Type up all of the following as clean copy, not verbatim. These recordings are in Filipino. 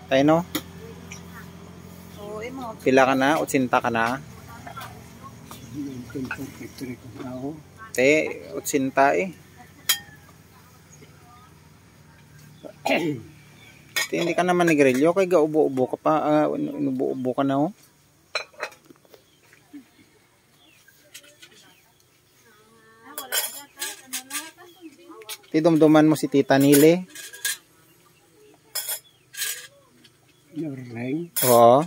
Tayo no? Oo, mo. Pila ka na? 80 ka na? Te, 80 eh. Te, hindi ka naman nagrilyo. Kaya gaubo-ubo ka pa. Inubo-ubo ka na oh. Te, dumduman mo si Tita Nile. Oo.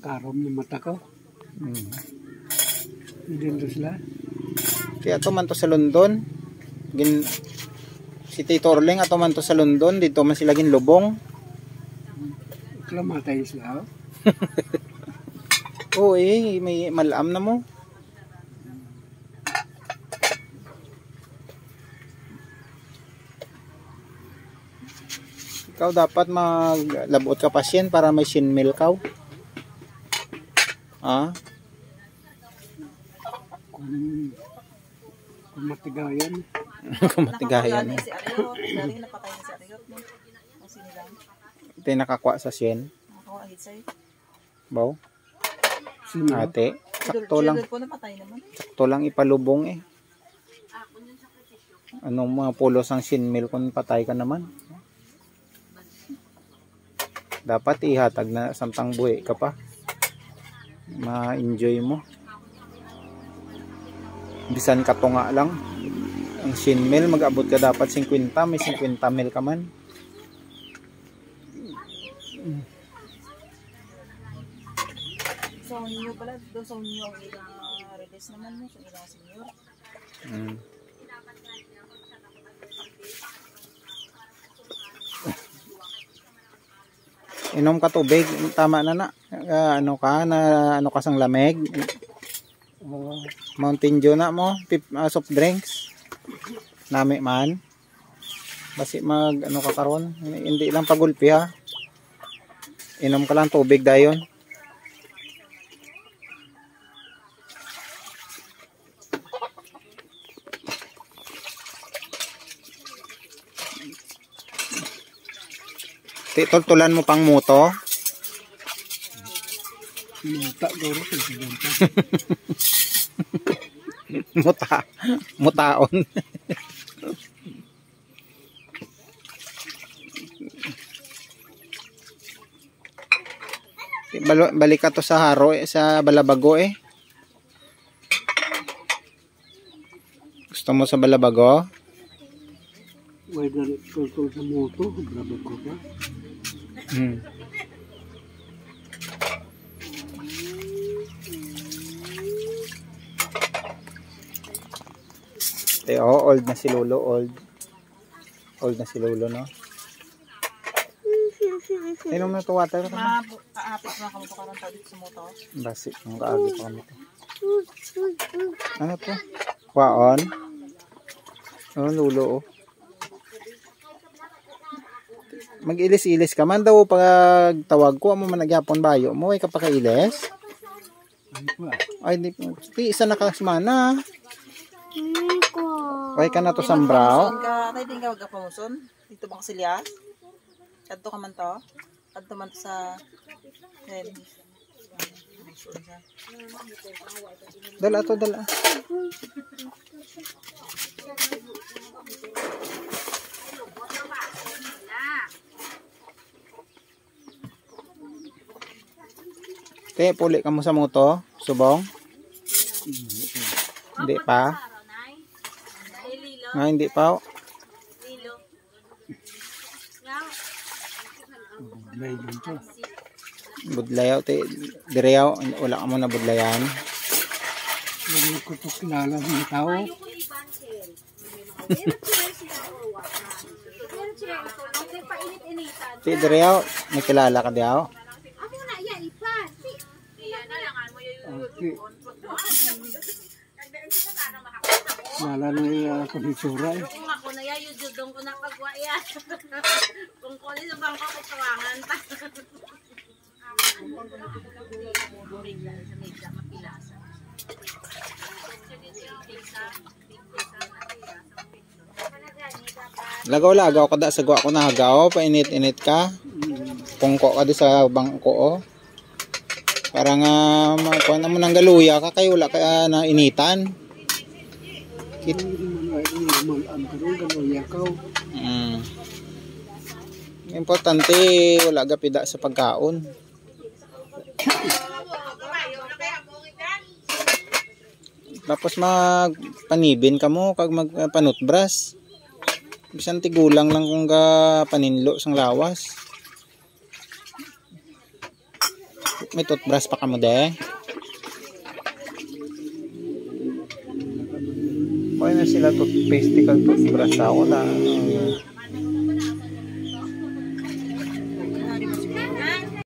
Karom yung mata ko. Hindi sila. Kaya ato man to sa London. Si Tito Orling ato man to sa London. Dito man sila ginlubong. Klamatay sila. Oo eh. May malam na mo. Ikaw dapat maglabot ka pasyen para may shinmil ka. Ah? Kung matigayan. Kung matigayan. Si Ariot. Dari napatay na si Ariot. Ang sinilang. Ito yung nakakuha sa syen. Nakakuha ahit sa'yo. Baw? Sino? Ate. Sakto lang. Sakto lang ipalubong eh. Anong mga pulos ang shinmil kung patay ka naman? Dapat ihatag na samtang buhay ka pa. Ma-enjoy mo. Bisan ka tunga lang. Ang shinmil, mag-abot ka dapat 50. May 50 mil ka man. So, ninyo pala. So, ninyo ang ilang release naman mo. So, ilang senior. Inom ka tubig, tama na na. Ano ka sang lamig? Mountain Dew na mo, soft drinks. Nami man. Basi ano ka karon, hindi lang pagulpi ha. Inom ka lang tubig dayon. Titultulan mo pang muto. Mutaon. Balik ka to sa haro sa Balabago eh. Gusto mo sa Balabago? May tultul sa moto, Balabago pa. Old na si Lolo, old na si Lolo, no? Inom na ito water. Kaapit na kamo pa karon dito sa moto. Basi, ang kaagi pa kami. Ano po? Kwaon? Oh, Lolo, oh. Mag-ilis-ilis ka man daw pag tawag ko mo man nagyapon bayo mo ay kapakailis. Ay di isa na kasmana. Ay ka na to sambrao. Tay din ka wag pamuson. Dito bang Silyas? Adto ka man to. Adto man to sa Dala to dala. Te, puli ka mo sa moto, subong? Hindi pa? Hindi pa. Budlayaw, te. Direyaw, wala ka mo na budlayan. Hindi ko ito kilala ng tao. Te, direyaw, may kilala ka diyaw? Lala na yung kondisura eh. Kung ako na yan, yung judong ko nakagwa yan. Kung kunin sa bangko ko tawangan pa. Sa medya, mapilasa. Lagaw-lagaw ka da sa gwa ko na hagaw, painit-init ka. Pungko ka di sa bangko oh. Para nga makuha na mo ng galuya ka kayo wala ka na initan. Importante wala gapida sa pagkaon. Tapos magpanibin ka mo kag magpanutbras. Bisan tigulang lang kung ga paninlo sang lawas. May toothbrush pa ka mo de. Pwede na sila toothpaste kag toothbrush ako na.